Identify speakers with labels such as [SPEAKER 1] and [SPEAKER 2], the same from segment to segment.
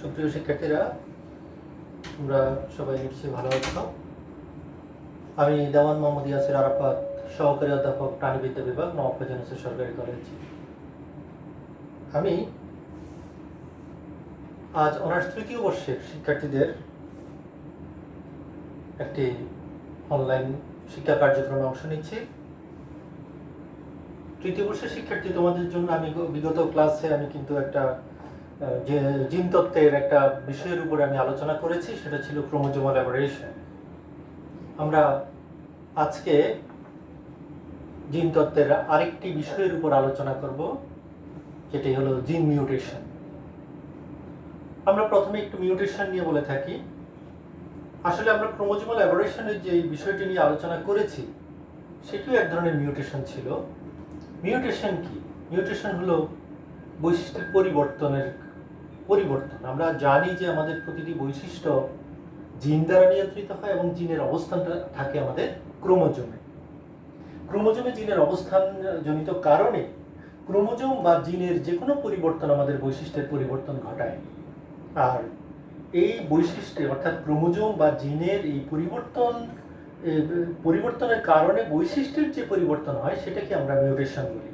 [SPEAKER 1] সুপ্রিয় শিক্ষার্থীরা, তোমরা সবাই নিশ্চয়ই ভালো আছো। আমি দেওয়ান মোহাম্মদ ইয়াসির আরাফাত, সহকারী অধ্যাপক প্রাণীবিদ্যা বিভাগ, নওয়াব সরকারি কলেজ। আমি আজ অনার্স তৃতীয় বর্ষের শিক্ষার্থীদের একটি অনলাইন শিক্ষা কার্যক্রমে অংশ নিচ্ছি। তৃতীয় বর্ষের শিক্ষার্থী তোমাদের জন্য আমি বিগত ক্লাসে আমি কিন্তু একটা যে জিন তত্ত্বের একটা বিষয়ের উপরে আমি আলোচনা করেছি, সেটা ছিল ক্রোমোজোমাল অ্যাবারেশন। আমরা আজকে জিন তত্ত্বের আরেকটি বিষয়ের উপর আলোচনা করব, যেটি হলো জিন মিউটেশন। আমরা প্রথমে একটু মিউটেশন নিয়ে বলে থাকি। আসলে আমরা ক্রোমোজোমাল অ্যাবারেশনের যে বিষয়টি নিয়ে আলোচনা করেছি, সেটিও এক ধরনের মিউটেশন ছিল। মিউটেশন কি? মিউটেশন হলো বৈশিষ্ট্যের পরিবর্তন। আমরা জানি যে আমাদের প্রতিটি বৈশিষ্ট্য জিন দ্বারা নিয়ন্ত্রিত হয় এবং জিনের অবস্থানটা থাকে আমাদের ক্রোমোজোমে। ক্রোমোজোমে জিনের অবস্থান জনিত কারণে ক্রোমোজোম বা জিনের যে কোনো পরিবর্তন আমাদের বৈশিষ্ট্যের পরিবর্তন ঘটায়। আর এই বৈশিষ্ট্যে অর্থাৎ ক্রোমোজোম বা জিনের এই পরিবর্তনের কারণে বৈশিষ্ট্যের যে পরিবর্তন হয়, সেটাকে আমরা মিউটেশন বলি।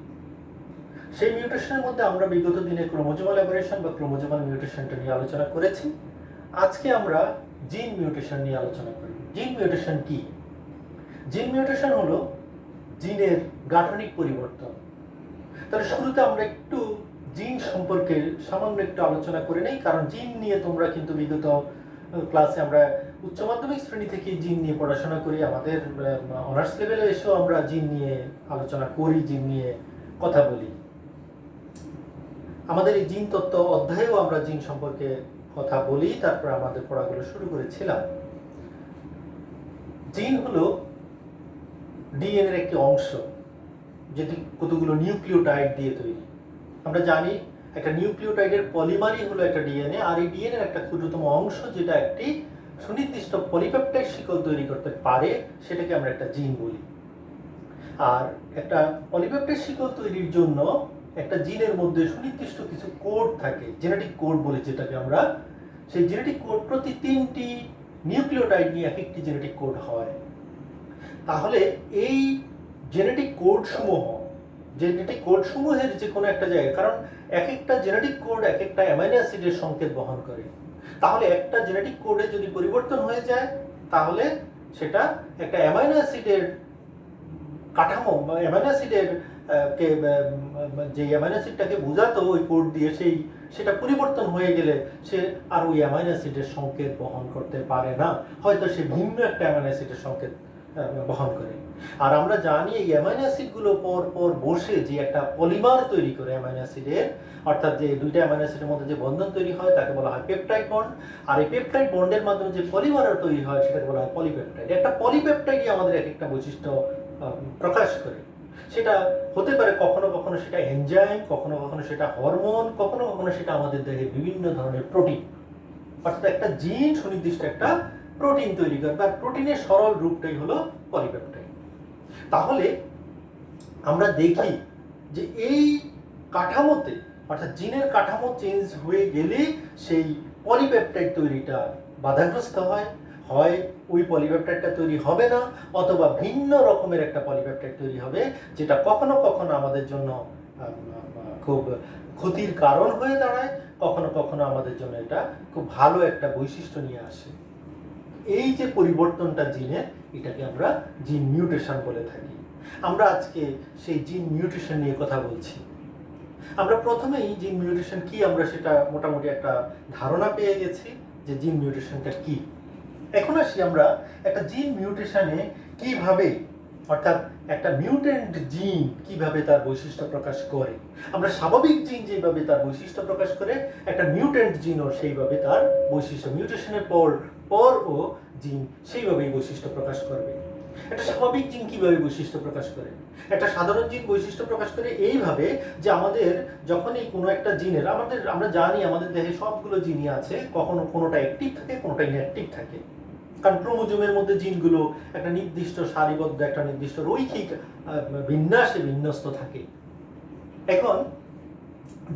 [SPEAKER 1] সেই মিউটেশনের মধ্যে আমরা বিগত দিনে ক্রোমোজোমাল অ্যাবারেশন বা ক্রোমোজোমাল মিউটেশনটা নিয়ে আলোচনা করেছি। আজকে আমরা জিন মিউটেশন নিয়ে আলোচনা করি। জিন মিউটেশন কি? জিন মিউটেশন হলো জিনের গাঠনিক পরিবর্তন। তাহলে শুরুতে আমরা একটু জিন সম্পর্কে সামান্য একটু আলোচনা করে নেই, কারণ জিন নিয়ে তোমরা কিন্তু বিগত ক্লাসে আমরা উচ্চ মাধ্যমিক শ্রেণী থেকে জিন নিয়ে পড়াশোনা করি। আমাদের অনার্স লেভেলে এসেও আমরা জিন নিয়ে আলোচনা করি, জিন নিয়ে কথা বলি। আমাদের এই জিন তত্ত্ব অধ্যায়েও আমরা জিন সম্পর্কে কথা বলি, তারপর আমাদের পড়াগুলো শুরু করেছিলাম। জিন হলো ডিএনএর একটি অংশ, যেটি কতগুলো নিউক্লিওটাইড দিয়ে তৈরি। আমরা জানি একটা নিউক্লিওটাইডের পলিমারই হলো একটা ডিএনএ, আর এই ডিএনএর একটা ক্ষুদ্রতম অংশ যেটা একটি সুনির্দিষ্ট পলিপেপটাইড শিকল তৈরি করতে পারে, সেটাকে আমরা একটা জিন বলি। আর একটা পলিপেপটাইড শিকল তৈরির জন্য একটা জিনের মধ্যে সুনির্দিষ্ট কিছু কোড থাকে, জেনেটিক কোড বলি যেটাকে আমরা। সেই জেনেটিক কোড প্রতি 3টি নিউক্লিওটাইড নিয়ে এক একটি জেনেটিক কোড হয়। তাহলে এই জেনেটিক কোডসমূহের যে কোনো একটা জায়গায়, কারণ এক একটা জেনেটিক কোড এক একটা অ্যামাইনো অ্যাসিডের সংকেত বহন করে। তাহলে একটা জেনেটিক কোডে যদি পরিবর্তন হয়ে যায়, তাহলে সেটা একটা অ্যামাইনো অ্যাসিডের কাঠামো বা অ্যামাইনো অ্যাসিডের যে অ্যামাইনো অ্যাসিডটাকে বোঝাতো ওই কোড দিয়ে, সেটা পরিবর্তন হয়ে গেলে সে আর ওই অ্যামাইনো অ্যাসিডের সংকেত বহন করতে পারে না, হয়তো সে ভিন্ন একটা অ্যামাইনো অ্যাসিডের সংকেত বহন করে। আর আমরা জানি এই অ্যামাইনো অ্যাসিডগুলো পর পর বসে যে একটা পলিমার তৈরি করে অ্যামাইনো অ্যাসিডের, অর্থাৎ যে দুইটা অ্যামাইনো অ্যাসিডের মধ্যে যে বন্ধন তৈরি হয় তাকে বলা হয় পেপটাইড বন্ড। আর এই পেপটাইড বন্ডের মাধ্যমে যে পলিমার তৈরি হয় সেটাকে বলা হয় পলিপেপটাইড। একটা পলিপেপটাইডই আমাদের এক একটা বৈশিষ্ট্য প্রকাশ করে। সেটা হতে পারে কখনো কখনো সেটা এনজাইম, কখনো কখনো সেটা হরমোন, কখনো কখনো সেটা আমাদের দেহে বিভিন্ন ধরনের প্রোটিন। অর্থাৎ একটা জিন সুনির্দিষ্ট একটা প্রোটিন তৈরি করে, আর প্রোটিনের সরল রূপটাই হলো পলিপেপটাইড। তাহলে আমরা দেখি যে এই কাঠামোতে, অর্থাৎ জিনের কাঠামো চেঞ্জ হয়ে গেলে সেই পলিপেপটাইড তৈরিটা বাধাগ্রস্ত হয় ওই পলিপেপটাইডটা তৈরি হবে না, অথবা ভিন্ন রকমের একটা পলিপেপটাইড তৈরি হবে, যেটা কখনো কখনো আমাদের জন্য খুব ক্ষতির কারণ হয়ে দাঁড়ায়, কখনো কখনো আমাদের জন্য এটা খুব ভালো একটা বৈশিষ্ট্য নিয়ে আসে। এই যে পরিবর্তনটা জিনের, এটাকে আমরা জিন মিউটেশন বলে থাকি। আমরা আজকে সেই জিন মিউটেশন নিয়ে কথা বলছি। আমরা প্রথমেই জিন মিউটেশন কি, আমরা সেটা মোটামুটি একটা ধারণা পেয়ে গেছি যে জিন মিউটেশনটা কি। এখন আসি আমরা একটা জিন মিউটেশনে কিভাবে, অর্থাৎ একটা মিউটেন্ট জিন কিভাবে তার বৈশিষ্ট্য প্রকাশ করে। আমরা স্বাভাবিক জিন যেভাবে তার বৈশিষ্ট্য প্রকাশ করে, একটা মিউটেন্ট জিনও সেইভাবে তার বৈশিষ্ট্য, মিউটেশনের পরও জিন সেইভাবেই বৈশিষ্ট্য প্রকাশ করবে। একটা স্বাভাবিক জিন কিভাবে বৈশিষ্ট্য প্রকাশ করে? একটা সাধারণ জিন বৈশিষ্ট্য প্রকাশ করে এইভাবে যে আমাদের যখনই কোনো একটা জিনের, আমরা জানি আমাদের দেহে সবগুলো জিনই আছে, কখনো কোনোটা অ্যাক্টিভ থাকে, কোনোটা ইনঅ্যাক্টিভ থাকে। কারণ ক্রোমোজোমের মধ্যে জিনগুলো একটা নির্দিষ্ট সারিবদ্ধ, একটা নির্দিষ্ট রৈখিক বিন্যাসে বিন্যস্ত থাকে। এখন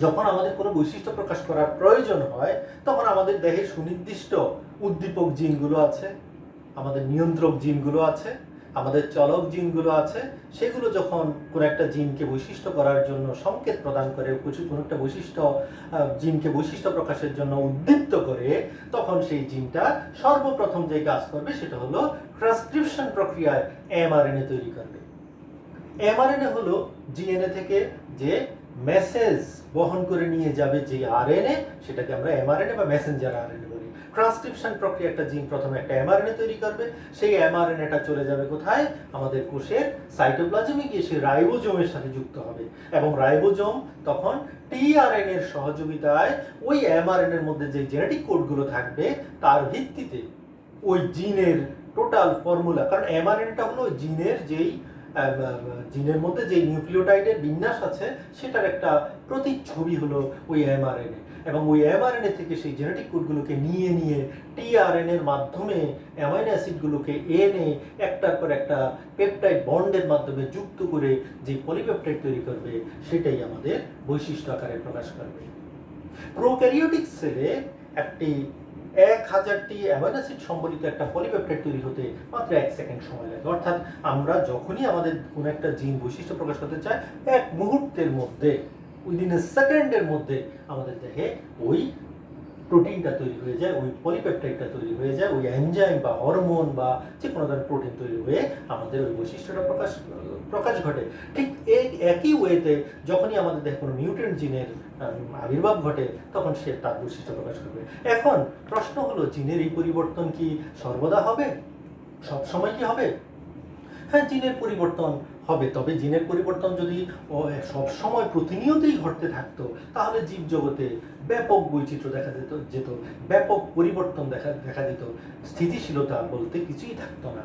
[SPEAKER 1] যখন আমাদের কোনো বৈশিষ্ট্য প্রকাশ করার প্রয়োজন হয় তখন আমাদের দেহে সুনির্দিষ্ট উদ্দীপক জিনগুলো আছে, আমাদের নিয়ন্ত্রক জিনগুলো আছে, আমাদের চলক জিনগুলো আছে। সেগুলো যখন কোনো একটা জিনকে বৈশিষ্ট্য করার জন্য সংকেত প্রদান করে, কোনো একটা বৈশিষ্ট্য জিনকে বৈশিষ্ট্য প্রকাশের জন্য উদ্দীপ্ত করে, তখন সেই জিনটা সর্বপ্রথম যে কাজ করবে সেটা হলো ট্রান্সক্রিপশন প্রক্রিয়ায় এমআরএনএ তৈরি করবে। এমআরএনএ হলো জিএনএ থেকে যে মেসেজ বহন করে নিয়ে যাবে যে আরএনএ, সেটাকে আমরা এমআরএনএ বা মেসেঞ্জার আরএনএ বলি। ট্রান্সক্রিপশন প্রক্রিয়া একটা জিন প্রথমে একটা এমআরএনএ তৈরি করবে, সেই এমআরএনএটা চলে যাবে কোথায়? আমাদের কোষের সাইটোপ্লাজমে গিয়ে সে রাইবোজোমের সাথে যুক্ত হবে, এবং রাইবোজোম তখন টিআরএনএ এর সহযোগিতায় ওই এমআরএনএ এর মধ্যে যে জেনেটিক কোডগুলো থাকবে তার ভিত্তিতে ওই জিনের টোটাল ফর্মুলা, কারণ এমআরএনএটা হলো জিনের যেই জিনের মধ্যে যে নিউক্লিওটাইডের বিন্যাস আছে সেটার একটা প্রতিচ্ছবি হলো ওই এমআরএনএ, এবং ওই এমআরএনএ থেকে সেই জেনেটিক কোডগুলোকে নিয়ে টিআরএনএ এর মাধ্যমে অ্যামাইনো অ্যাসিডগুলোকে এনে একটার পর একটা পেপটাইড বন্ডের মাধ্যমে যুক্ত করে যে পলিপেপটাইড তৈরি করবে সেটাই আমাদের বৈশিষ্ট্য আকারে প্রকাশ করবে। প্রোক্যারিওটিক সেলে একটি 1000টি অ্যামাইনো অ্যাসিড সম্বলিত একটা পলিপেপটাইড তৈরি হতে মাত্র 1 সেকেন্ড সময় লাগে। অর্থাৎ আমরা যখনই আমাদের কোনো একটা জিন বৈশিষ্ট্য প্রকাশ করতে চাই, এক মুহূর্তের মধ্যে, উইদিন এ সেকেন্ডের মধ্যে আমাদের দেহে ওই প্রোটিনটা তৈরি হয়ে যায়, ওই পলিপেপটাইডটা তৈরি হয়ে যায়, ওই এনজাইম বা হরমোন বা যে কোনো ধরনের প্রোটিন তৈরি হয়ে আমাদের ওই বৈশিষ্ট্যটা প্রকাশ ঘটে। ঠিক একই ওয়েতে যখনই আমাদের দেহে কোনো মিউটেন্ট জিনের আবির্ভাব ঘটে তখন সে তার বৈশিষ্ট্য প্রকাশ করবে। এখন প্রশ্ন হলো, জিনের এই পরিবর্তন কি সর্বদা হবে? সব সময় কি হবে? হ্যাঁ, জিনের পরিবর্তন হবে, তবে জিনের পরিবর্তন যদি সবসময় প্রতিনিয়তই ঘটতে থাকতো তাহলে জীবজগতে ব্যাপক বৈচিত্র্য দেখা যেত, ব্যাপক পরিবর্তন দেখা দিত, স্থিতিশীলতা বলতে কিছুই থাকতো না।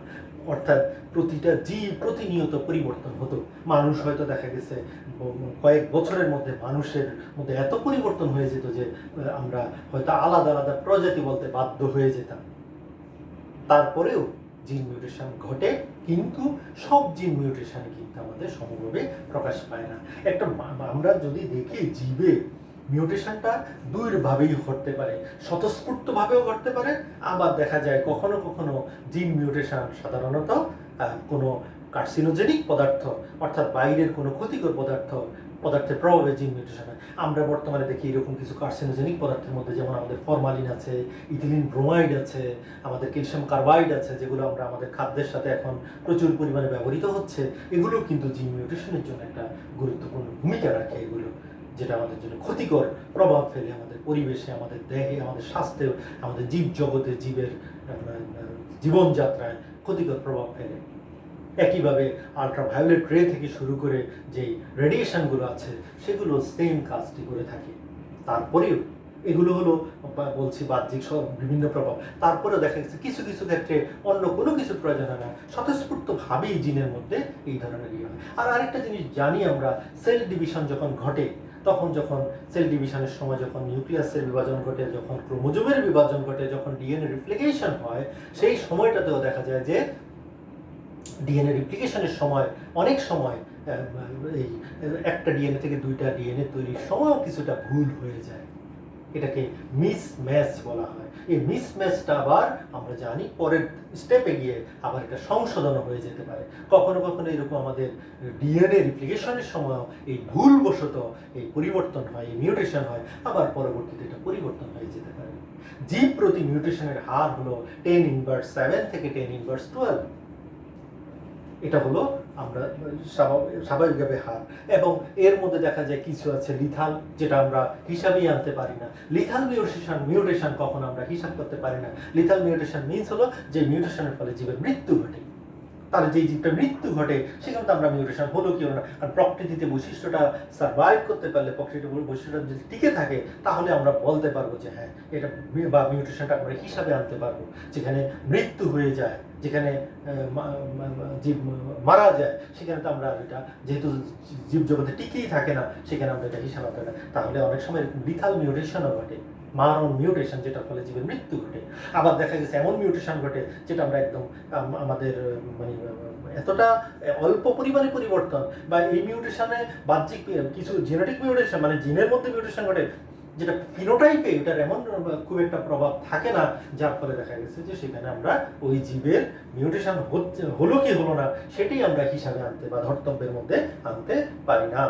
[SPEAKER 1] অর্থাৎ প্রতিটা জীব প্রতিনিয়ত পরিবর্তন হতো। মানুষ হয়তো দেখা গেছে কয়েক বছরের মধ্যে মানুষের মধ্যে এত পরিবর্তন হয়ে যেত যে আমরা হয়তো আলাদা আলাদা প্রজাতি বলতে বাধ্য হয়ে যেতাম। তারপরেও জিন মিউটেশন ঘটে, কিন্তু সব জিন মিউটেশন কিন্তু আমাদের সমভাবে প্রকাশ পায় না। একটা আমরা যদি দেখি জীবে মিউটেশনটা দুইভাবেই ঘটতে পারে, স্বতঃস্ফূর্তভাবেও ঘটতে পারে, আবার দেখা যায় কখনো কখনো জিন মিউটেশন সাধারণত কোনো কার্সিনোজেনিক পদার্থ, অর্থাৎ বাইরের কোনো ক্ষতিকর পদার্থের প্রভাবে জিন মিউটেশন হয়। আমরা বর্তমানে দেখি এরকম কিছু কার্সিনোজেনিক পদার্থের মধ্যে, যেমন আমাদের ফরমালিন আছে, ইথিলিন ব্রোমাইড আছে, আমাদের ক্যালসিয়াম কার্বাইড আছে, যেগুলো আমরা আমাদের খাদ্যের সাথে এখন প্রচুর পরিমাণে ব্যবহৃত হচ্ছে। এগুলো কিন্তু জিন মিউটেশনের জন্য একটা গুরুত্বপূর্ণ ভূমিকা রাখে, এগুলো যেটা আমাদের জন্য ক্ষতিকর প্রভাব ফেলে আমাদের পরিবেশে, আমাদের দেহে, আমাদের স্বাস্থ্যে, আমাদের জীব জগতে, জীবের জীবনযাত্রায় ক্ষতিকর প্রভাব ফেলে। একইভাবে আল্ট্রাভায়োলেট রে থেকে শুরু করে যেই রেডিয়েশনগুলো আছে সেগুলো সেম কাজটি করে থাকে। তারপরেও এগুলো হলো বলছি বাহ্যিক সব বিভিন্ন প্রভাব, তারপরেও দেখা গেছে কিছু কিছু ক্ষেত্রে অন্য কোনো কিছু প্রয়োজন হয় না, স্বতঃস্ফূর্তভাবেই জিনের মধ্যে এই ধরনের ইয়ে হয়। আর আরেকটা জিনিস জানি আমরা, সেল ডিভিশন যখন ঘটে তখন, যখন সেল ডিভিশনের সময় যখন নিউক্লিয়াসের বিভাজন ঘটে, যখন ক্রোমোজোমের বিভাজন ঘটে, যখন ডিএনএ রিপ্লিকেশন হয়, সেই সময়টাতেও দেখা যায় যে ডিএনএ রিপ্লিকেশনের সময় অনেক সময় এই একটা ডিএনএ থেকে দুইটা ডিএনএ তৈরির সময়ও কিছুটা ভুল হয়ে যায়। এটাকে মিসম্যাচ বলা হয়। এই মিসম্যাচটা আবার আমরা জানি পরের স্টেপে গিয়ে আবার এটা সংশোধন হয়ে যেতে পারে। কখনো কখনো এরকম আমাদের ডিএনএ রিপ্লিকেশনের সময় এই ভুলবশত এই পরিবর্তন হয়, এই মিউটেশন হয়, আবার পরবর্তীতে এটা পরিবর্তন হয়ে যেতে পারে। জীব প্রতি মিউটেশনের হার হলো 10⁻7 থেকে 10⁻12। এটা হলো আমরা স্বাভাবিকভাবে হার, এবং এর মধ্যে দেখা যায় কিছু আছে লিথাল, যেটা আমরা হিসাবেই আনতে পারি না। লিথাল মিউটেশন কখন আমরা হিসাব করতে পারি না। লিথাল মিউটেশন মিনস হলো যে মিউটেশনের ফলে জীবের মৃত্যু ঘটে। তাহলে যেই জীবটা মৃত্যু ঘটে সেখানে তো আমরা মিউটেশন হলো কি হলো না, কারণ প্রকৃতিতে বৈশিষ্ট্যটা সার্ভাইভ করতে পারলে, প্রকৃতির বৈশিষ্ট্যটা যদি টিকে থাকে তাহলে আমরা বলতে পারবো যে হ্যাঁ এটা, বা মিউটেশনটা আমরা হিসাবে আনতে পারবো। যেখানে মৃত্যু হয়ে যায়, যেখানে জীব মারা যায়, সেখানে তো আমরা এটা, যেহেতু জীব জগতে টিকেই থাকে না, সেখানে আমরা এটা হিসাব আনতে পারি না। তাহলে অনেক সময় লিথাল মিউটেশনও ঘটে। মারণ মিউটেশন, যেটার ফলে জীবের মৃত্যু ঘটে। আবার দেখা গেছে এমন মিউটেশন ঘটে যেটা আমরা একদম আমাদের মানে এতটা অল্প পরিমাণে পরিবর্তন বা এই মিউটেশনে বাহ্যিক কিছু জেনেটিক মিউটেশন মানে জিনের মধ্যে মিউটেশন ঘটে যেটা ফিনোটাইপে এটার এমন খুব একটা প্রভাব থাকে না, যার ফলে দেখা গেছে যে সেখানে আমরা ওই জীবের মিউটেশন হলো কি হলো না সেটাই আমরা হিসাবে আনতে বা ধর্তব্যের মধ্যে আনতে পারি না।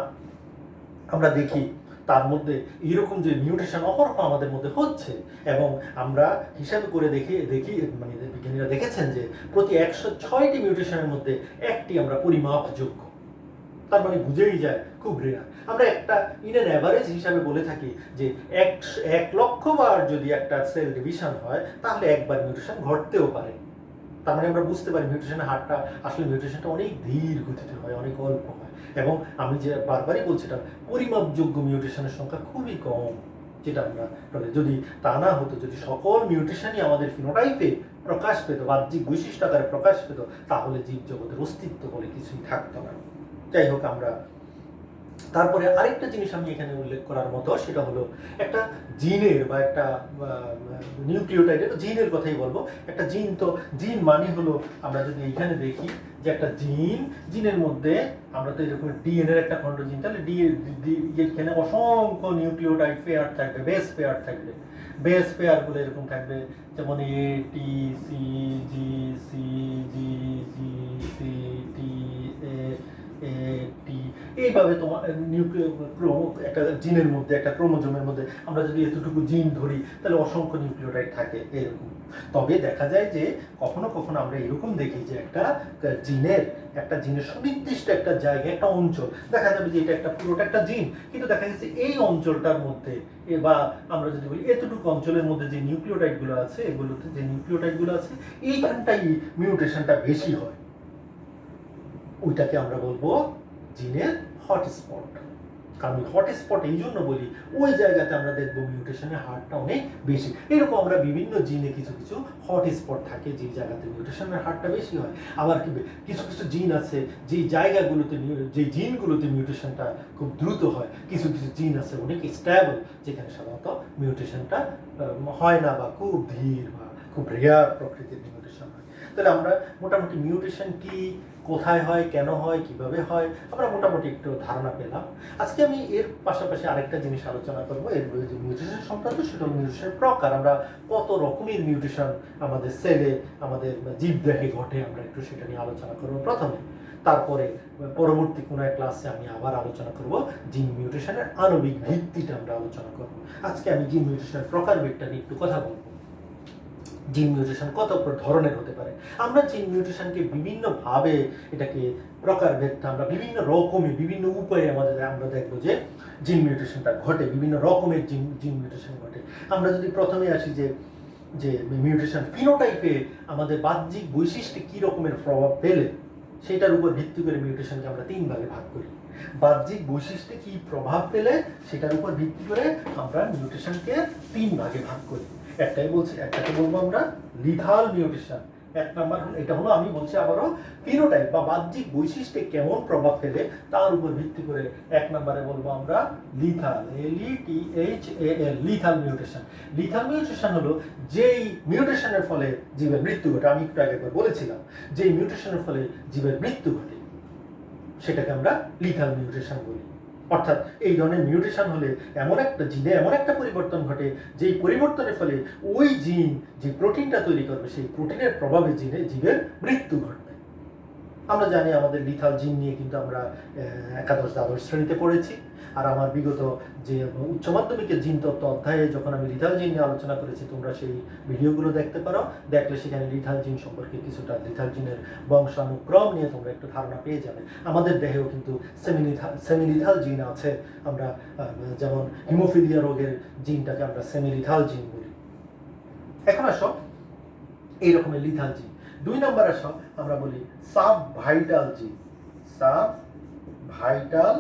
[SPEAKER 1] আমরা দেখি তার মধ্যে এরকম যে মিউটেশন অহরহ আমাদের মধ্যে হচ্ছে, এবং আমরা হিসাবে করে দেখি মানে বিজ্ঞানীরা দেখেছেন যে প্রতি 106টি মিউটেশনের মধ্যে একটি আমরা পরিমাপযোগ্য। তার মানে বুঝেই যায় খুব রেয়ার। আমরা একটা ইন অ্যান অ্যাভারেজ হিসাবে বলে থাকি যে 1 লক্ষ বার যদি একটা সেল ডিভিশন হয় তাহলে একবার মিউটেশন ঘটতেও পারে। তার মানে আমরা বুঝতে পারি মিউটেশনের হারটা আসলে মিউটেশনটা অনেক ধীর গতিতে হয়, অনেক অল্প হয়, এবং আমি যে বারবারই বলছি এটা পরিমাপযোগ্য মিউটেশনের সংখ্যা খুবই কম। যেটা আমরা যদি তা না হতো, যদি সকল মিউটেশনই আমাদের ফিনোটাইপে প্রকাশ পেত, বাহ্যিক বৈশিষ্ট্য আকারে প্রকাশ পেত, তাহলে জীবজগতের অস্তিত্ব বলে কিছুই থাকতো না। যাই হোক, আমরা তারপরে আরেকটা জিনিস আমি এখানে উল্লেখ করার মতো, সেটা হলো একটা জিনের বা একটা নিউক্লিওটাইডের জিনের কথাই বলবো। একটা জিন, তো জিন মানে হলো আমরা যদি এইখানে দেখি যে একটা জিনের মধ্যে আমরা তো এরকম ডিএনএর একটা খণ্ড জিন, তাহলে এখানে অসংখ্য নিউক্লিওটাইড পেয়ার থাকবে, বেস পেয়ার থাকবে। বেস পেয়ারগুলো এরকম থাকবে, যেমন এ টি সি জি সি জি জি সি টি এ টি, এইভাবে তোমার একটা জিনের মধ্যে, একটা ক্রোমোজোমের মধ্যে আমরা যদি এতটুকু জিন ধরি তাহলে অসংখ্য নিউক্লিওটাইড থাকে এরকম। তবে দেখা যায় যে কখনো কখনো আমরা এরকম দেখি যে একটা জিনের সুনির্দিষ্ট একটা জায়গায়, একটা অঞ্চল দেখা যাবে যে এটা একটা পুরোটা একটা জিন, কিন্তু দেখা গেছে এই অঞ্চলটার মধ্যে বা আমরা যদি বলি এতটুকু অঞ্চলের মধ্যে যে নিউক্লিওটাইডগুলো আছে, এগুলোতে যে নিউক্লিওটাইডগুলো আছে এইখানটাই মিউটেশনটা বেশি হয়। ওইটাকে আমরা বলবো জিনের হটস্পট। কারণ হটস্পট এই জন্য বলি, ওই জায়গাতে আমরা দেখবো মিউটেশনের হারটা অনেক বেশি। এরকম আমরা বিভিন্ন জিনে কিছু কিছু হটস্পট থাকে যে জায়গাতে মিউটেশনের হারটা বেশি হয়। আবার কিছু কিছু জিন আছে যে জায়গাগুলোতে, যে জিনগুলোতে মিউটেশনটা খুব দ্রুত হয়। কিছু কিছু জিন আছে অনেক স্ট্যাবল, যেখানে সাধারণত মিউটেশনটা হয় না বা খুব ধীর বা খুব রেয়ার প্রকৃতির মিউটেশন হয়। তাহলে আমরা মোটামুটি মিউটেশন কি, কোথায় হয়, কেন হয়, কিভাবে হয়, আমরা মোটামুটি একটু ধারণা পেলাম। আজকে আমি এর পাশাপাশি আরেকটা জিনিস আলোচনা করবো, এর যে মিউটেশন সংক্রান্ত, সেটা হল মিউটেশনের প্রকার। আমরা কত রকমের মিউটেশন আমাদের সেলে, আমাদের জীবদেহে ঘটে, আমরা একটু সেটা নিয়ে আলোচনা করবো প্রথমে। তারপরে পরবর্তী কোনো এক ক্লাসে আমি আবার আলোচনা করব জিন মিউটেশনের আণবিক ভিত্তিটা আমরা আলোচনা করব। আজকে আমি জিন মিউটেশনের প্রকারভেদটা নিয়ে একটু কথা বলবো। জিন মিউটেশন কত ধরনের হতে পারে। আমরা জিন মিউটেশনকে বিভিন্নভাবে এটাকে প্রকারভেদটা আমরা বিভিন্ন রকমের, বিভিন্ন উপায়ে আমরা দেখবো যে জিন মিউটেশনটা ঘটে, বিভিন্ন রকমের জিন মিউটেশন ঘটে। আমরা যদি প্রথমে আসি যে মিউটেশন ফিনোটাইপে আমাদের বাহ্যিক বৈশিষ্ট্যে কী রকমের প্রভাব ফেলে, সেটার উপর ভিত্তি করে মিউটেশনকে আমরা 3 ভাগে ভাগ করি। বাহ্যিক বৈশিষ্ট্যে কি প্রভাব ফেলে সেটার উপর ভিত্তি করে আমরা মিউটেশনকে 3 ভাগে ভাগ করি। একটাকে বলবো আমরা লিথাল মিউটেশন। 1 নাম্বার, এটা হলো আমি বলছি আবারও ফিনোটাইপ বা বাহ্যিক বৈশিষ্ট্যে কেমন প্রভাব ফেলে তার উপর ভিত্তি করে 1 নম্বরে বলবো আমরা lethal, LETHAL, lethal mutation. Lethal mutation হলো যেই মিউটেশনের ফলে জীবের মৃত্যু ঘটে। আমি একটু আগে বলেছিলাম যেই মিউটেশনের ফলে জীবের মৃত্যু ঘটে সেটাকে আমরা লিথাল মিউটেশন বলি। অর্থাৎ এই ধরনের মিউটেশন হলে এমন একটা জিনে এমন একটা পরিবর্তন ঘটে যেই পরিবর্তনের ফলে ওই জিন যে প্রোটিনটা তৈরি করবে সেই প্রোটিনের প্রভাবে জীবের মৃত্যু ঘটবে। আমরা জানি আমাদের লিথাল জিন নিয়ে কিন্তু আমরা একাদশ দ্বাদশ শ্রেণীতে পড়েছি। আর আমার বিগত যে উচ্চ মাধ্যমিকের জিন তত্ত্ব অধ্যায়ে যখন আমি লিথাল জিন নিয়ে আলোচনা করেছি, তোমরা সেই ভিডিওগুলো দেখতে পারো। দেখলে সেখানে লিথাল জিন সম্পর্কে কিছুটা, লিথাল জিনের বংশানুক্রম নিয়ে তোমরা একটু ধারণা পেয়ে যাবে। আমাদের দেহেও কিন্তু সেমিলিথাল জিন আছে। আমরা যেমন হিমোফিলিয়া রোগের জিনটাকে আমরা সেমিলিথাল জিন বলি। এখন আসো এই রকমের লিথাল জিন। 2 নম্বর আসো আমরা বলি সাব ভাইটাল জিন, sub vital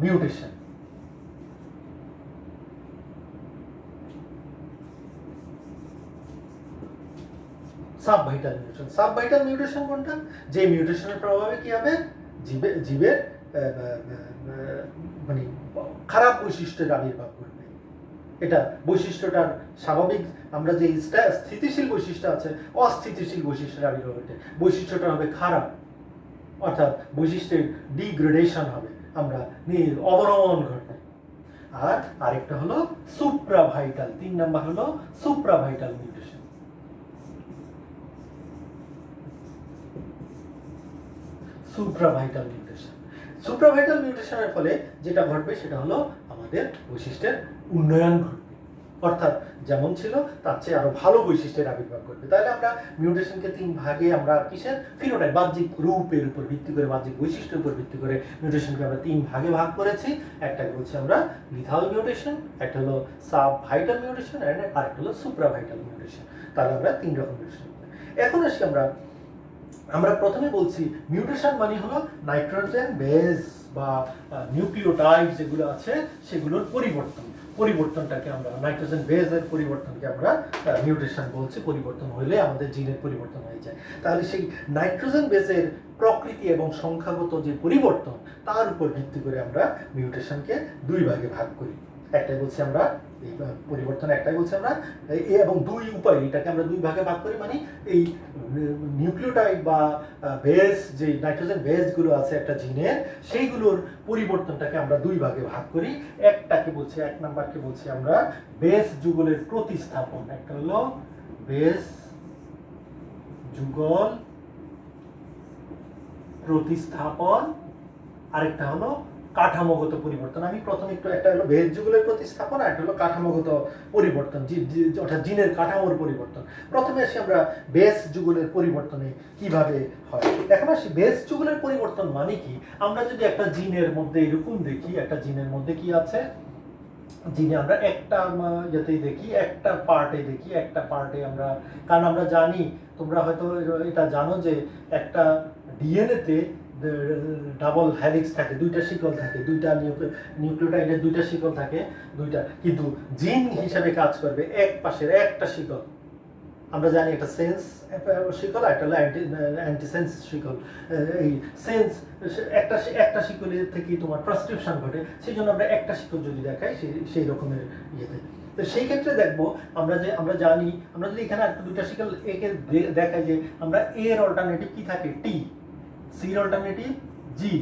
[SPEAKER 1] mutation. Sub vital mutation, sub vital mutation কোনটা? যে মিউটেশনের প্রভাবে কি হবে, জীবের মানে খারাপ বৈশিষ্ট্যের আবির্ভাব করবে। এটা বৈশিষ্ট্যটার স্বাভাবিক, আমরা যে স্থিতিশীল বৈশিষ্ট্য আছে অস্থিতিশীল বৈশিষ্ট্যের আবির্ভাব ঘটে, বৈশিষ্ট্যটা হবে খারাপ, অর্থাৎ বৈশিষ্ট্যের ডিগ্রেডেশন হবে, আমরা অবনমন ঘটে। আর আরেকটা হলো সুপ্রাভাইটাল, 3 নাম্বার হলো সুপ্রাভাইটাল মিউটেশন। সুপ্রাভাইটাল মিউটেশন, সুপ্রাভাইটাল মিউটেশনের ফলে যেটা ঘটবে সেটা হলো আমাদের বৈশিষ্ট্যের উন্নয়ন ঘটবে, অর্থাৎ যেমন ছিল তার চেয়ে আরো ভালো বৈশিষ্ট্যের আবির্ভাব ঘটবে। তাহলে আমরা মিউটেশনকে 3 ভাগে, আমরা কিসের ফিনোটাইপ, বাহ্যিক রূপের উপর ভিত্তি করে, বাহ্যিক বৈশিষ্ট্যের উপর ভিত্তি করে মিউটেশনকে আমরা 3 ভাগে ভাগ করেছি। একটাকে বলছি আমরা লিথাল মিউটেশন, একটা হলো সাবভাইটাল মিউটেশন, আর আরেকটা হলো সুপ্রাভাইটাল মিউটেশন। তাহলে আমরা 3 রকম মিউটেশন। এখন আসি আমরা প্রথমে বলছি মিউটেশন মানে হলো নাইট্রোজেন বেস বা নিউক্লিওটাইড যেগুলো আছে সেগুলোর পরিবর্তনটাকে আমরা নাইট্রোজেন বেসের পরিবর্তনকে আমরা মিউটেশন বলছি। পরিবর্তন হলে আমাদের জিনের পরিবর্তন হয়ে যায়। তাহলে সেই নাইট্রোজেন বেসের প্রকৃতি এবং সংখ্যাগত যে পরিবর্তন তার উপর ভিত্তি করে আমরা মিউটেশনকে 2 ভাগে ভাগ করি। একটাই বলছি আমরা এই পরিবর্তন, একটাই বলছি আমরা এবং 2 উপায়, এটাকে আমরা 2 ভাগে ভাগ করি, মানে এই নিউক্লিওটাইড বা বেস, যে নাইট্রোজেন বেসগুলো আছে একটা জিনের, সেইগুলোর পরিবর্তনটাকে আমরা 2 ভাগে ভাগ করি। একটাকে বলছি, 1 নাম্বারকে বলছি আমরা বেস যুগলের প্রতিস্থাপন। একটা হলো বেস যুগল প্রতিস্থাপন, আরেকটা হলো কাঠামোগত পরিবর্তন। আমি প্রথমে একটা হলো বেস যুগলের প্রতিস্থাপন, আর একটা হলো কাঠামোগত পরিবর্তন, অর্থাৎ জিনের কাঠামোর পরিবর্তন। প্রথমে আসি আমরা বেস যুগলের পরিবর্তনে কিভাবে হয়। এখন আসি বেস যুগলের পরিবর্তন মানে কি। আমরা যদি একটা জিনের মধ্যে এরকম দেখি, একটা জিনের মধ্যে কি আছে, জিনে আমরা একটা যেতেই দেখি, একটা পার্টে আমরা, কারণ আমরা জানি, তোমরা হয়তো এটা জানো যে একটা ডিএনএতে ডাবল হেলিক্স থাকে, 2টা শিকল থাকে, 2টা নিউক্লিওটাইডের 2টা শিকল থাকে, 2টা, কিন্তু জিন হিসাবে কাজ করবে এক পাশের একটা শিকল। আমরা জানি একটা সেন্স শিকল, একটা হলো অ্যান্টিসেন্স শিকল। এই সেন্স একটা শিকলের থেকেই তোমার ট্রান্সক্রিপশন ঘটে, সেই জন্য আমরা একটা শিকল যদি দেখাই সেই রকমের ইয়েতে, তো সেই ক্ষেত্রে দেখবো আমরা জানি, আমরা যদি এখানে একটা 2টা শিকল একে দেখাই যে আমরা এর অল্টারনেটিভ কি থাকে টি, সির অল্টারনেটিভ জি,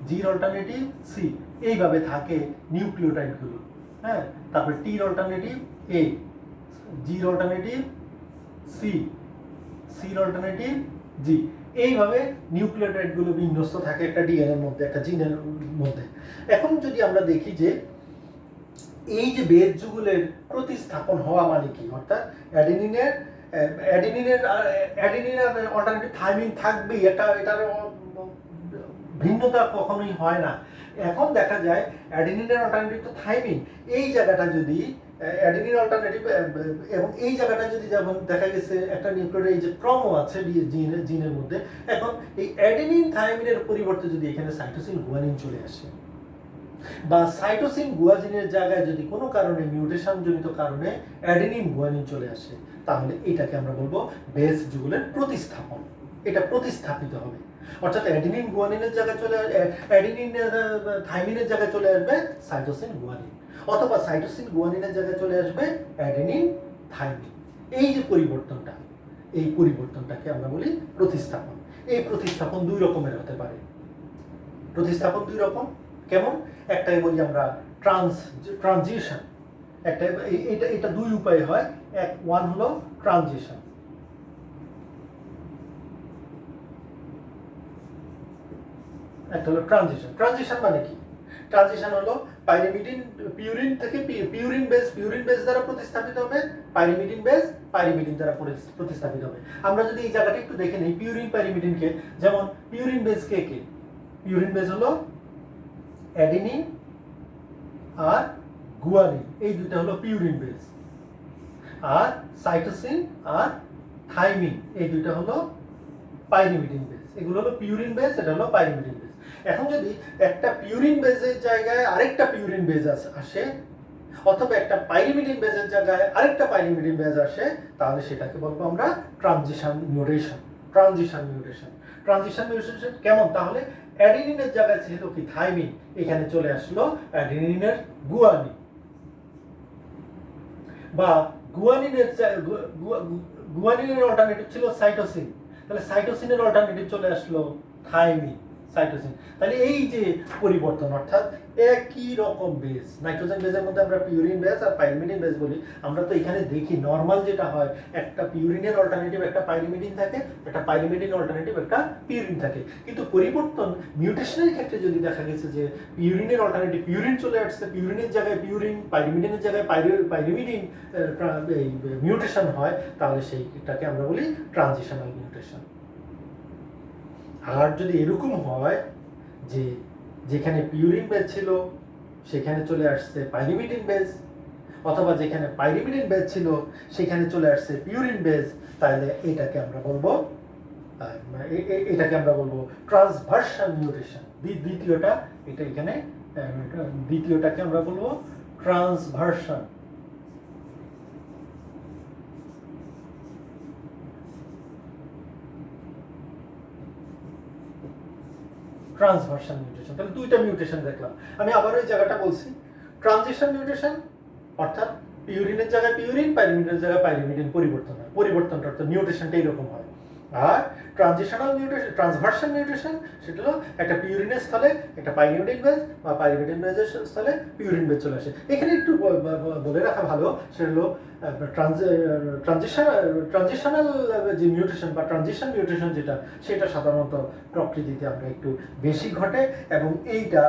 [SPEAKER 1] জির অল্টারনেটিভ সি, এইভাবে থাকে নিউক্লিওটাইডগুলো। হ্যাঁ, তারপরে টির অল্টারনেটিভ এ, জির অল্টারনেটিভ সি, সির অল্টারনেটিভ জি, এইভাবে নিউক্লিওটাইডগুলো বিন্যস্ত থাকে একটা ডিএনএর মধ্যে, একটা জিনের মধ্যে। এখন যদি আমরা দেখি যে এই যে বেস যুগলের প্রতিস্থাপন হওয়া মানে কি, অর্থাৎ অ্যাডেনিনের অল্টারনেটিভ থাইমিন থাকবেই, এটার ভিন্নতা কখনোই হয় না। এখন দেখা যায় অ্যাডেনিনের অল্টারনেটিভ তো থাইমিন, এই জায়গাটা যদি অ্যাডেনিন অল্টারনেটিভ এবং এই জায়গাটা যদি, যেমন দেখা গেছে একটা নিউক্লিওটাইড যে ক্রম আছে জিনের মধ্যে, এখন এই অ্যাডেনিন থাইমিনের পরিবর্তে যদি এখানে সাইটোসিন গুয়ানিন চলে আসে, বা সাইটোসিন গুয়ানিনের জায়গায় যদি কোনো কারণে মিউটেশন জনিত কারণে অ্যাডেনিন গুয়ানিন চলে আসে, তাহলে এটাকে আমরা বলবো বেস যুগলের প্রতিস্থাপন। এটা প্রতিস্থাপিত হবে, অর্থাৎ অ্যাডেনিন গুয়ানিনের জায়গায় অ্যাডেনিন থাইমিনের জায়গায় চলে আসবে সাইটোসিন গুয়ানিন, অথবা সাইটোসিন গুয়ানিনের জায়গায় চলে আসবে অ্যাডেনিন থাইমিন। এই যে পরিবর্তনটা, এই পরিবর্তনটাকে আমরা বলি প্রতিস্থাপন। এই প্রতিস্থাপন 2 রকমের হতে পারে। প্রতিস্থাপন 2 রকম, কেমন? একটাই বলি আমরা ট্রানজিশন, একটা এটা 2 উপায় হয়। ওয়ান হলো ট্রানজিশন, একটা হলো ট্রানজিশন মানে কি? ট্রানজিশন হলো পাইরিমিডিন পিউরিন থেকে পিউরিন বেস দ্বারা প্রতিস্থাপিত হবে, পাইরিমিডিন দ্বারা প্রতিস্থাপিত হবে। আমরা যদি এই জায়গাটা একটু দেখে নিই, পিউরিন পাইরিমিডিনকে, যেমন পিউরিন বেস কে, পিউরিন বেস হলো অ্যাডেনিন আর গুয়ানিন, এই 2টা হলো পিউরিন বেস, আর সাইটোসিন আর থাইমিন এই 2টা হলো পাইরিমিডিন বেস। এগুলো হলো পিউরিন বেস, এটা হলো পাইরিমিডিন বেস। এখন যদি একটা পিউরিন বেসের জায়গায় আরেকটা পিউরিন বেস আসে, অথবা একটা পাইরিমিডিন বেসের জায়গায় আরেকটা পাইরিমিডিন বেস আসে, তাহলে সেটাকে বলবো আমরা ট্রানজিশন মিউটেশন। কেমন? তাহলে অ্যাডেনিনের জায়গায় ছিল কি থাইমিন, এখানে চলে আসলো অ্যাডেনিনের গুয়ানিন। বা গুয়ানিনের গুয়ানিনের অল্টারনেটিভ ছিল সাইটোসিন, তাহলে সাইটোসিনের অল্টারনেটিভ চলে আসলো থাইমিন, সাইটোসিন। তাহলে এই যে পরিবর্তন, অর্থাৎ একই রকম বেস, নাইট্রোজেন বেসের মধ্যে আমরা পিউরিন বেস আর পাইরিমিডিন বেস বলি, আমরা তো এখানে দেখি নর্মাল যেটা হয়, একটা পিউরিনের অল্টারনেটিভ একটা পাইরিমিডিন থাকে, একটা পাইরিমিডিন অল্টারনেটিভ একটা পিউরিন থাকে। কিন্তু পরিবর্তন মিউটেশনের ক্ষেত্রে যদি দেখা গেছে যে পিউরিনের অল্টারনেটিভ পিউরিন চলে আসছে, পিউরিনের জায়গায় পিউরিন, পাইরিমিডিনের জায়গায় পাইরিমিডিন এই মিউটেশন হয়, তাহলে সেইটাকে আমরা বলি ট্রানজিশনাল মিউটেশন। আর যদি এরকম হয় যে যেখানে পিউরিন বেস ছিল সেখানে চলে আসছে পাইরিমিডিন বেস, অথবা যেখানে পাইরিমিডিন বেস ছিল সেখানে চলে আসছে পিউরিন বেস, তাহলে এটাকে আমরা বলবো ট্রান্সভার্সাল মিউটেশন। দ্বিতীয়টা এটা এখানে দ্বিতীয়টাকে আমরা বলবো ট্রান্সভার্সাল ট্রান্সভার্সাল মিউটেশন। তাহলে দুইটা মিউটেশন দেখলাম। আমি আবার ওই জায়গাটা বলছি, ট্রানজিশন মিউটেশন অর্থাৎ পিউরিনের জায়গায় পিউরিন, পাইরিমিডিনের জায়গায় পাইরিমিডিন পরিবর্তন হয়, পরিবর্তনটা অর্থাৎ মিউটেশনটা এরকম হয়। আর ট্রানজিশনাল মিউটেশন, ট্রান্সভার্সাল মিউটেশন, সেটা হলো একটা পিউরিনের স্থলে একটা পাইরিমিডিন বেস বা পাইরিমিডিন বেসের স্থলে পিউরিন বেস চলে আসে। এখানে একটু বলে রাখা ভালো, সেটা হলো ট্রানজিশনাল যে মিউটেশন বা ট্রানজিশন মিউটেশন যেটা, সেটা সাধারণত প্রকৃতিতে আমরা একটু বেশি ঘটে, এবং এইটা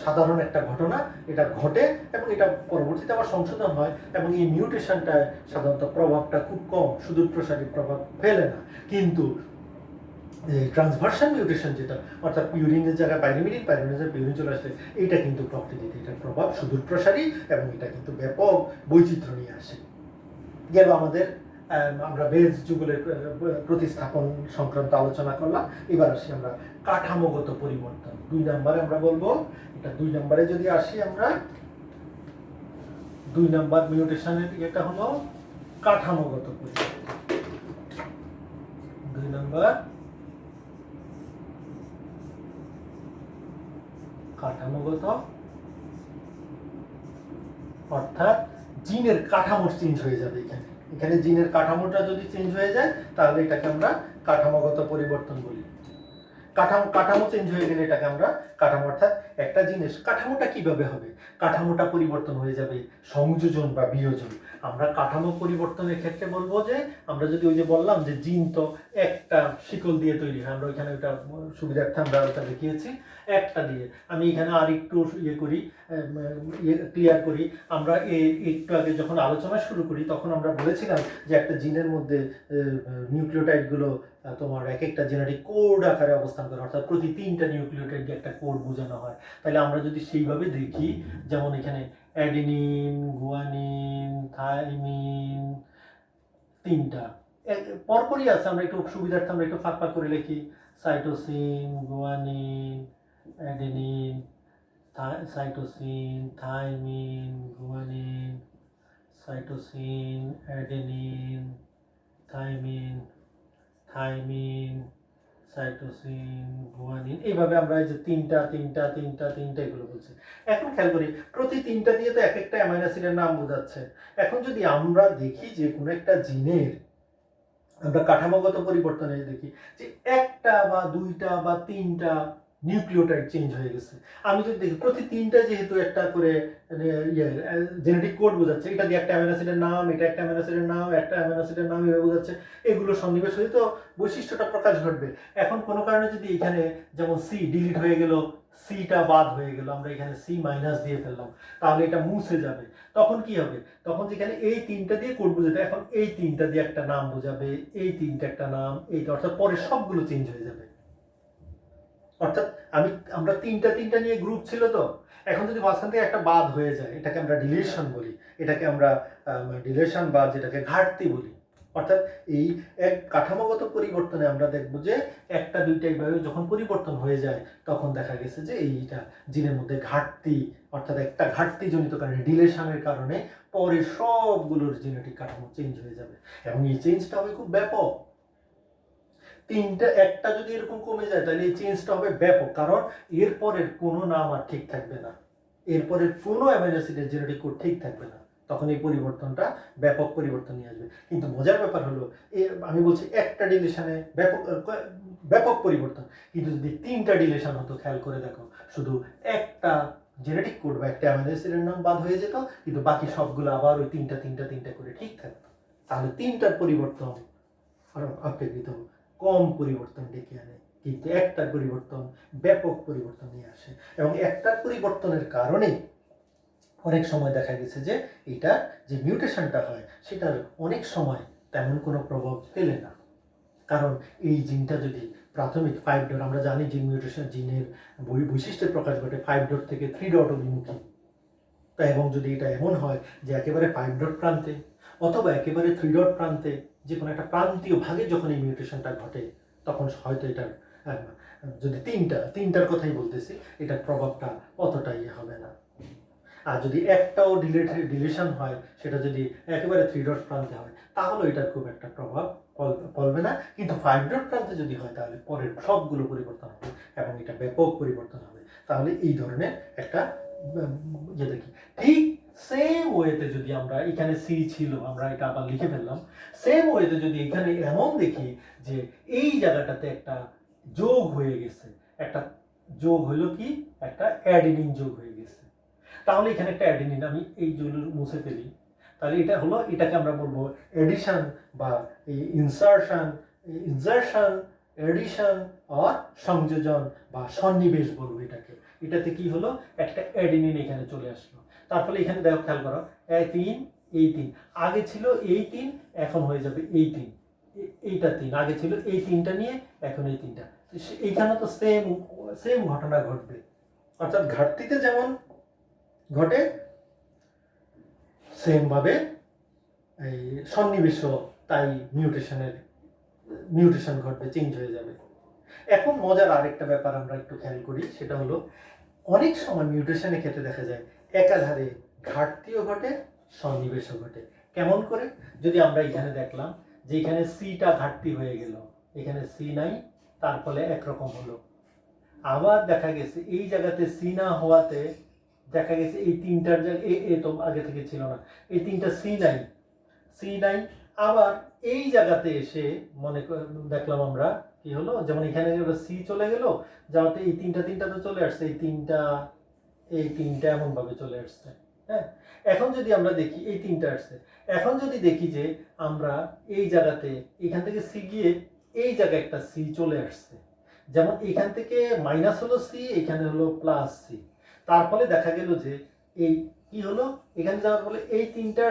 [SPEAKER 1] সাধারণ একটা ঘটনা, এটা ঘটে এবং এটা পরবর্তীতে আবার সংশোধন হয়, এবং এই মিউটেশনটা সাধারণত প্রভাবটা খুব কম, সুদূর প্রসারী প্রভাব ফেলে না। কিন্তু ট্রান্সভার্সাল মিউটেশন যেটা, অর্থাৎ পিউরিনের জায়গায় পাইরিমিডিন, পাইরিমিডিনের জায়গায় পিউরিন চলে আসছে, এইটা কিন্তু প্রকৃতিতে এটার প্রভাব সুদূর প্রসারী এবং এটা কিন্তু ব্যাপক বৈচিত্র্য নিয়ে আসে। গেল আমাদের আমরা বেস যুগলের প্রতিস্থাপন সংক্রান্ত আলোচনা করলাম। এবার আসি আমরা কাঠামোগত পরিবর্তন, 2 নম্বরে আমরা বলবো। এটা 2 নম্বরে যদি আসি আমরা, 2 নম্বর মিউটেশনের এটা হলো কাঠামোগত পরিবর্তন। 2 নম্বর কাঠামোগত, অর্থাৎ জিনের কাঠামো চেঞ্জ হয়ে যাবে। এখানে জিনের কাঠামোটা যদি চেঞ্জ হয়ে যায় তাহলে এটাকে আমরা কাঠামোগত পরিবর্তন বলি। কাঠামো চেঞ্জ হয়ে গেলে এটাকে আমরা কাঠামো, অর্থাৎ একটা জিনিস কাঠামোটা কিভাবে হবে, কাঠামোটা পরিবর্তন হয়ে যাবে সংযোজন বা বিয়োজন। আমরা কাঠামো পরিবর্তনের ক্ষেত্রে বলবো যে, আমরা যদি ওই যে বললাম যে জিন তো একটা শিকল দিয়ে তৈরি হয়, আমরা ওইখানে ওইটা সুবিধার্থে আমরা ওটা দেখিয়েছি একটা দিয়ে। আমি এখানে আর একটু করি, ক্লিয়ার করি। আমরা একটু আগে যখন আলোচনা শুরু করি তখন আমরা বলেছিলাম যে একটা জিনের মধ্যে নিউক্লিওটাইডগুলো তোমার এক একটা জেনেটিক কোড আকারে অবস্থান করে, অর্থাৎ প্রতি 3টা নিউক্লিওটাইডকে একটা কোড বোঝানো হয়। তাহলে আমরা যদি সেইভাবে দেখি, যেমন এখানে অ্যাডেনিন, গুয়ানিন, থাইমিন, 3টা পরপরই আছে, আমরা একটু সুবিধার্থে আমরা একটু ফাঁক ফাঁক করে লিখি, cytosine, guanine, adenine, cytosine, thymine, guanine, cytosine, adenine, thymine, cytosine, guanine, এইভাবে আমরা এই যে 3টা এগুলো বলছি। এখন খেয়াল করি, প্রতি 3টা দিয়ে তো এক একটা অ্যামাইনো অ্যাসিডের নাম বোঝাচ্ছে। এখন যদি আমরা দেখি যে কোনো একটা জিনের আমরা কাঠামোগত পরিবর্তনে দেখি যে একটা বা 2টা বা 3টা নিউক্লিওটাইড চেঞ্জ হয়ে গেছে, আমি যদি দেখি প্রতি 3টা যেহেতু একটা করে জেনেটিক কোড বোঝাচ্ছে, এটা দিয়ে একটা অ্যামিনো অ্যাসিডের নাম, এটা একটা অ্যামিনো অ্যাসিডের নাম, একটা অ্যামিনো অ্যাসিডের নাম এভাবে বোঝাচ্ছে, এগুলো সন্নিবেশ হয়ে তো বৈশিষ্ট্যটা প্রকাশ ঘটবে। এখন কোনো কারণে যদি এখানে যেমন সি ডিলিট হয়ে গেল, সিটা বাদ হয়ে গেল, আমরা এখানে সি মাইনাস দিয়ে ফেললাম, তাহলে এটা মুছে যাবে। তখন কি হবে, তখন যেখানে এই 3টা দিয়ে কোড বোঝাতে, এখন এই 3টা দিয়ে একটা নাম বোঝাবে, এই 3টা একটা নাম, এইটা, অর্থাৎ পরে সবগুলো চেঞ্জ হয়ে যাবে। অর্থাৎ আমরা 3টা নিয়ে গ্রুপ ছিল তো, এখন যদি মাঝখান থেকে একটা বাদ হয়ে যায়, এটাকে আমরা ডিলিশন বলি, এটাকে আমরা ডিলিশন বা যেটাকে ঘাটতি বলি। অর্থাৎ এই এক কাঠামোগত পরিবর্তনে আমরা দেখব যে একটা 2টা এইভাবে যখন পরিবর্তন হয়ে যায়, তখন দেখা গেছে যে এইটা জিনের মধ্যে ঘাটতি, অর্থাৎ একটা ঘাটতিজনিত কারণে, ডিলেশনের কারণে পরে সবগুলোর জেনেটিক কাঠামো চেঞ্জ হয়ে যাবে, এবং এই চেঞ্জটা হবে খুব ব্যাপক। একটা যদি এরকম কমে যায় তাহলে এই চেঞ্জটা হবে ব্যাপক, কারণ এরপরের কোনো নাম আর ঠিক থাকবে না, এরপরের কোনো অ্যামিনো অ্যাসিডের জেনেটিক কোড ঠিক থাকবে না। তখন এই পরিবর্তনটা ব্যাপক পরিবর্তন নিয়ে আসবে। কিন্তু মজার ব্যাপার হলো আমি বলছি একটা ডিলিশনে ব্যাপক পরিবর্তন, কিন্তু যদি 3টা ডিলিশন হতো, খেয়াল করে দেখো, শুধু একটা জেনেটিক কোড বা একটা অ্যামাইনো অ্যাসিডের নাম বাদ হয়ে যেত, কিন্তু বাকি সবগুলো আবার ওই তিনটা করে ঠিক থাকতো। তাহলে 3টার পরিবর্তন অপেক্ষিত কম পরিবর্তন ডেকে আনে, কিন্তু একটার পরিবর্তন ব্যাপক পরিবর্তন নিয়ে আসে। এবং একটার পরিবর্তনের কারণে অনেক সময় দেখা গেছে যে এটা যে মিউটেশনটা হয় সেটার অনেক সময় তেমন কোনো প্রভাব ফেলে না। কারণ এই জিনটা যদি প্রাথমিক 5 ডট, আমরা জানি জিন মিউটেশন জিনের বৈশিষ্ট্যের প্রকাশ ঘটে 5 ডট থেকে 3 ডট অভিমুখী। তা এবং যদি এটা এমন হয় যে একেবারে 5 ডট প্রান্তে অথবা একেবারে 3 ডট প্রান্তে, যে কোনো একটা প্রান্তীয় ভাগে যখন এই মিউটেশনটা ঘটে, তখন হয়তো এটার যদি তিনটার কথাই বলতেছি, এটার প্রভাবটা অতটাই হবে না। আর যদি একটাও ডিলিশন হয়, সেটা যদি একেবারে 3 ডট প্রান্তে হয়, তাহলে এটার খুব একটা প্রভাব পড়বে না। কিন্তু 5 ডট প্রান্তে যদি হয়, তাহলে পরের সবগুলো পরিবর্তন হবে এবং এটা ব্যাপক পরিবর্তন হবে। তাহলে এই ধরনের একটা দেখি। ঠিক সেম ওয়েতে যদি আমরা এখানে সি ছিল, আমরা এটা আবার লিখে ফেললাম, সেম ওয়েতে যদি এখানে এমন দেখি যে এই জায়গাটাতে একটা যোগ হয়ে গেছে, একটা যোগ হলো কি, একটা অ্যাডিনিন যোগ হয়ে গেছে, তাহলে এখানে একটা অ্যাডিনিন, আমি এই যোগগুলো মুছে ফেলি, তাহলে এটা হলো, এটাকে আমরা বলবো এডিশন বা ইনজারশন, এডিশন আর সংযোজন বা সন্নিবেশ বলবো এটাকে। এটাতে কি হলো, একটা অ্যাডিনিন এখানে চলে আসলো। তার ফলে এখানে দেখো, খেয়াল করো, এই 3 আগে ছিল এই 3, এখন হয়ে যাবে এই 3, এইটা 3 আগে ছিল এই 3টা নিয়ে, এখন এই 3টা। এইখানে তো সেম ঘটনা ঘটবে, অর্থাৎ ঘাটতিতে যেমন ঘটে সেম ভাবে এই সন্নিবেশও তাই মিউটেশন ঘটবে, চেঞ্জ হয়ে যাবে। এখন মজার আরেকটা ব্যাপার আমরা একটু খেয়াল করি, সেটা হলো অনেক সময় মিউটেশনের ক্ষেত্রে দেখা যায় একাধারে ঘাটতিও ঘটে, সন্নিবেশও ঘটে। কেমন করে? যদি আমরা এখানে দেখলাম যে এখানে সিটা ঘাটতি হয়ে গেল, এখানে সি নাই, তার ফলে একরকম হলো। আবার দেখা গেছে এই জায়গাতে সি না হওয়াতে দেখা গেছে এই 3টার জায়গায় এ তো আগে থেকে ছিল না, এই 3টা সি নাই। আবার এই জায়গাতে এসে মনে দেখলাম আমরা কি হলো, যেমন এখানে সি চলে গেল, যাওয়াতে এই 3টা তো চলে আসছে, এই 3টা এমন ভাবে চলে আসছে। হ্যাঁ, এখন যদি আমরা দেখি এই 3টা আসছে, এখন যদি দেখি যে আমরা এই জায়গাতে এখান থেকে সি গিয়ে এই জায়গায় একটা সি চলে আসছে, যেমন এখান থেকে মাইনাস হলো সি, এখানে হলো প্লাস সি, তার ফলে দেখা গেল যে এই কি হলো, এখানে যাওয়ার ফলে এই 3টা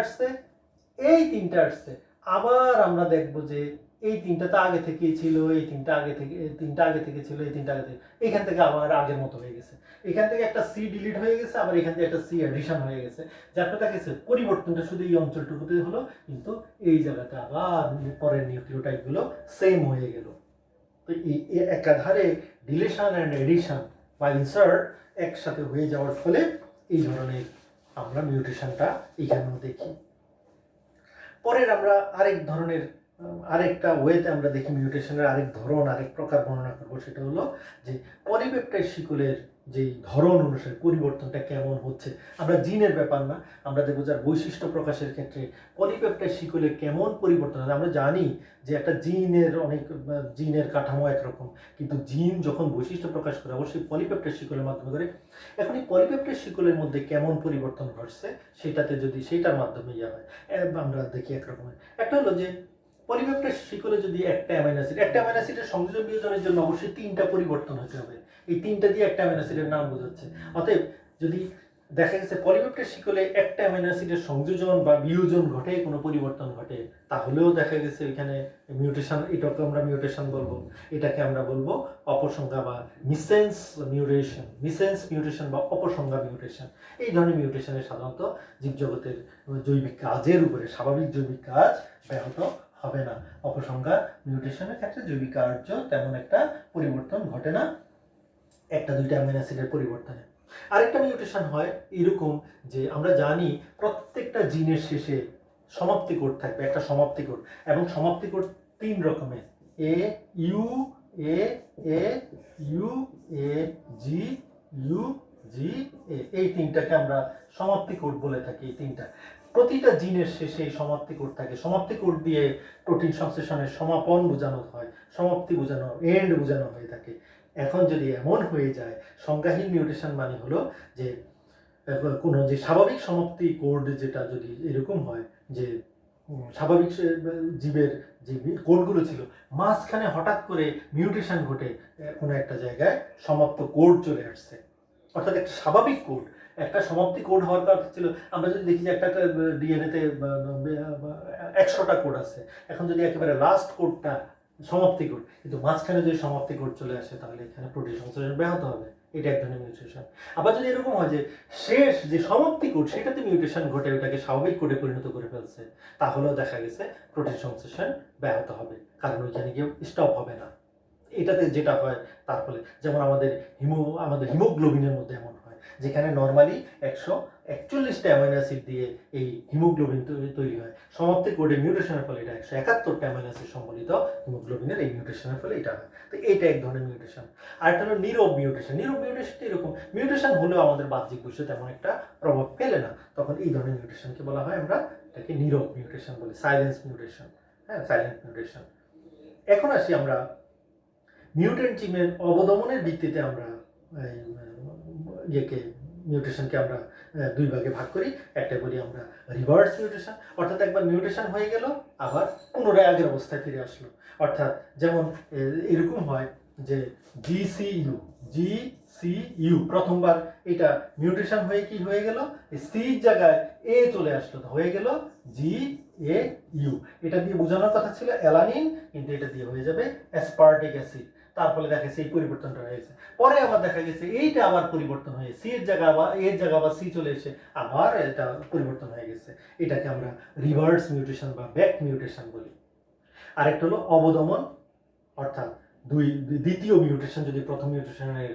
[SPEAKER 1] আসছে, আবার আমরা দেখব যে এই 3টা তো আগে থেকেই ছিল, এই 3টা আগে থেকে ছিল, এই 3টা আগে থেকে, এখান থেকে আবার আগের মতো হয়ে গেছে, এখান থেকে একটা সি ডিলিট হয়ে গেছে, আবার এখান থেকে একটা সি এডিশন হয়ে গেছে, যার ফলে দেখা গেছে পরিবর্তনটা শুধু এই অঞ্চলটুকুতে হলো, কিন্তু এই জায়গাতে আবার পরের নিউক্লিওটাইড গুলো সেম হয়ে গেল। তো এই একাধারে ডিলিশন অ্যান্ড এডিশন বা ইনসার্ট একসাথে হয়ে যাওয়ার ফলে এই ধরনের আমরা মিউটেশনটা এখানেও দেখি। পরের আমরা আরেকটা ওয়েতে আমরা দেখি মিউটেশনের আরেক প্রকার বর্ণনা করবো, সেটা হলো যে পলিপেপটাইড শিকলের যে ধরন অনুসারে পরিবর্তনটা কেমন হচ্ছে। আমরা জিনের ব্যাপার না, আমরা দেখবো যার বৈশিষ্ট্য প্রকাশের ক্ষেত্রে পলিপেপটাইড শিকলের কেমন পরিবর্তন হয়। আমরা জানি যে একটা জিনের কাঠামো একরকম, কিন্তু জিন যখন বৈশিষ্ট্য প্রকাশ করে অবশ্যই পলিপেপটাইড শিকলের মাধ্যমে করে। এখন এই পলিপেপটাইড শিকলের মধ্যে কেমন পরিবর্তন ঘটছে সেটার মাধ্যমে হয়, আমরা দেখি একরকমের। একটা হলো যে পলিপেপটাইড শিকলে যদি একটা অ্যামাইনো অ্যাসিডের সংযোজন বিয়োজনের জন্য অবশ্যই 3টা পরিবর্তন হতে হবে, এই 3টা দিয়ে একটা অ্যামাইনো অ্যাসিডের নাম বোঝাচ্ছে। অতএব যদি দেখা গেছে পলিপেপটাইড শিকলে একটা অ্যামাইনো অ্যাসিডের সংযোজন বা বিয়োজন ঘটে, কোনো পরিবর্তন ঘটে, তাহলেও দেখা গেছে এখানে মিউটেশন, এটাকে আমরা মিউটেশন বলবো, এটাকে আমরা বলবো অপসংজ্ঞা বা মিসেন্স মিউটেশন বা অপসংজ্ঞা মিউটেশন। এই ধরনের মিউটেশনের সাধারণত জীবজগতের জৈবিক কাজের উপরে, স্বাভাবিক জৈবিক কাজ ব্যাহত হবে না। অপসংজ্ঞা মিউটেশনের ক্ষেত্রে জৈবিক কার্য তেমন একটা পরিবর্তন ঘটে না, 1-2টা অ্যামাইনো অ্যাসিডের পরিবর্তনে। আরেকটা মিউটেশন হয় এরকম যে আমরা জানি প্রত্যেকটা জিনের শেষে সমাপ্তি কোড থাকবে, একটা সমাপ্তি কোড, এবং সমাপ্তি কোড 3 রকমের, এ ইউ এ জি এই 3টাকে আমরা সমাপ্তি কোড বলে থাকি। এই 3টা প্রতিটা জিনের শেষে সমাপ্তি কোড থাকে। সমাপ্তি কোড দিয়ে প্রোটিন সংশ্লেষণের সমাপন বোঝানো হয়, সমাপ্তি বোঝানো, এন্ড বোঝানো হয়ে থাকে। এখন যদি এমন হয়ে যায়, সংজ্ঞাহীন মিউটেশন মানে হলো যে কোনো যে স্বাভাবিক সমাপ্তি কোড যেটা যদি এরকম হয় যে স্বাভাবিক জীবের যে কোডগুলো ছিল মাঝখানে হঠাৎ করে মিউটেশন ঘটে কোনো একটা জায়গায় সমাপ্ত কোড চলে আসছে, অর্থাৎ একটা স্বাভাবিক কোড, একটা সমাপ্তি কোড হওয়ার কথা ছিল। আমরা যদি দেখি যে একটা ডিএনএতে 100টা কোড আছে, এখন যদি একেবারে লাস্ট কোডটা সমাপ্তি কোড, কিন্তু মাঝখানে যদি সমাপ্তি কোড চলে আসে তাহলে এখানে প্রোটিন সংশ্লেষণ ব্যাহত হবে, এটা এক ধরনের মিউটেশন। আবার যদি এরকম হয় যে শেষ যে সমাপ্তি কোড সেটাতে মিউটেশন ঘটে ওটাকে স্বাভাবিক কোডে পরিণত করে ফেলছে, তাহলেও দেখা গেছে প্রোটিন সংশ্লেষণ ব্যাহত হবে, কারণ ওইখানে গিয়ে স্টপ হবে না। এটাতে যেটা হয় তার ফলে যেমন আমাদের হিমোগ্লোবিনের মধ্যে এমন হয়, যেখানে নর্মালি 141টা অ্যামাইনো অ্যাসিড দিয়ে এই হিমোগ্লোবিন তৈরি হয়, সমাপ্তি কোডে মিউটেশনের ফলে এটা 171টা অ্যামাইনো অ্যাসিড সম্বলিত হিমোগ্লোবিনের এই মিউটেশনের ফলে এটা হয়। তো এইটা এক ধরনের মিউটেশন। আর একটা হলো নীরব মিউটেশন। নীরব মিউটেশনটা এরকম, মিউটেশন হলেও আমাদের বাহ্যিক বৈশিষ্ট্য তেমন একটা প্রভাব ফেলে না, তখন এই ধরনের মিউটেশনকে বলা হয়, আমরা এটাকে নীরব মিউটেশন বলি, সাইলেন্স মিউটেশন। হ্যাঁ, সাইলেন্ট মিউটেশন। এখন আসি আমরা মিউটেন্ট জিনের অবদমনের ভিত্তিতে আমরা মিউটেশনকে আমরা দুই ভাগে ভাগ করি। একটা বলি আমরা রিভার্স মিউটেশন, অর্থাৎ একবার মিউটেশন হয়ে গেল আবার পুনরায় আগের অবস্থায় ফিরে আসলো। অর্থাৎ যেমন এরকম হয় যে জিসিইউ প্রথমবার এটা মিউটেশন হয়ে কি হয়ে গেল, সির জায়গায় এ চলে আসলো, হয়ে গেল জিএইউ। এটা দিয়ে বোঝানোর কথা ছিল অ্যালানিন, কিন্তু এটা দিয়ে হয়ে যাবে অ্যাসপার্টিক অ্যাসিড। তার ফলে দেখা গেছে এই পরিবর্তনটা হয়েছে। পরে আবার দেখা গেছে এইটা আবার পরিবর্তন হয়ে সি এর জায়গা বা এর জায়গা আবার সি চলে এসে আবার এটা পরিবর্তন হয়ে গেছে, এটাকে আমরা রিভার্স মিউটেশন বা ব্যাক মিউটেশন বলি। আরেকটা হলো অবদমন, অর্থাৎ দ্বিতীয় মিউটেশন যদি প্রথম মিউটেশনের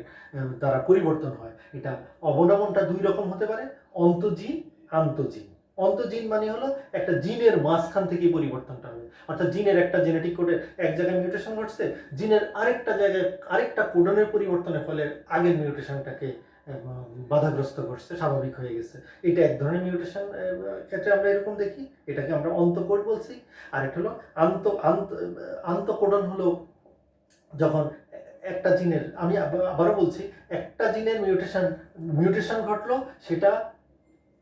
[SPEAKER 1] দ্বারা পরিবর্তন হয়, এটা অবদমনটা দুই রকম হতে পারে, অন্তঃজিন, আন্তঃজিন। অন্তঃজিন মানে হলো একটা জিনের মাঝখান থেকে পরিবর্তনটা হবে, অর্থাৎ জিনের একটা জেনেটিক কোডের এক জায়গায় মিউটেশন ঘটছে, জিনের আরেকটা জায়গায় আরেকটা কোডনের পরিবর্তনের ফলে আগের মিউটেশনটাকে বাধাগ্রস্ত করছে, স্বাভাবিক হয়ে গেছে। এটা এক ধরনের মিউটেশন ক্ষেত্রে আমরা এরকম দেখি, এটাকে আমরা অন্তঃকোড বলছি। আরেকটা হলো আন্তঃকোডন, হলো যখন একটা জিনের, আমি আবারও বলছি, একটা জিনের মিউটেশন ঘটলো, সেটা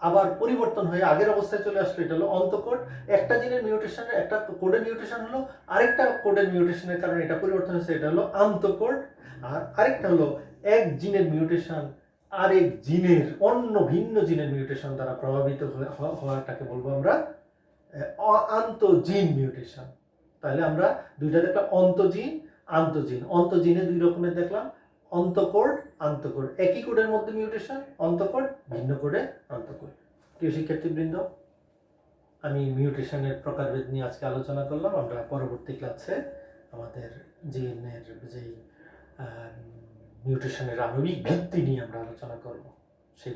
[SPEAKER 1] আবার পরিবর্তন হয়ে আগের অবস্থায় চলে আসলো, এটা হলো অন্তঃকোড। একটা জিনের মিউটেশন, একটা কোডের মিউটেশন হলো, আরেকটা কোডের মিউটেশনের কারণে এটা পরিবর্তন হয়েছে, এটা হলো আন্তঃকোড। আর আরেকটা হলো এক জিনের মিউটেশন আরেক জিনের অন্য ভিন্ন জিনের মিউটেশন দ্বারা প্রভাবিত হওয়াটাকে বলবো আমরা আন্তঃজিন মিউটেশন। তাহলে আমরা দুইটা দেখলাম, অন্তঃজিন, আন্তঃজিন। অন্তঃজিনে দুই রকমের দেখলাম, অন্তঃকোড, আন্তঃকোড। একই কোডের মধ্যে মিউটেশন, অন্তঃকোড, ভিন্ন কোডে আন্তঃকোড। প্রিয় শিক্ষার্থীবৃন্দ, আমি মিউটেশনের প্রকারভেদ নিয়ে আজকে আলোচনা করলাম। আমরা পরবর্তী ক্লাসে আমাদের জিনের যে মিউটেশনের আণবিক ভিত্তি নিয়ে আমরা আলোচনা করব।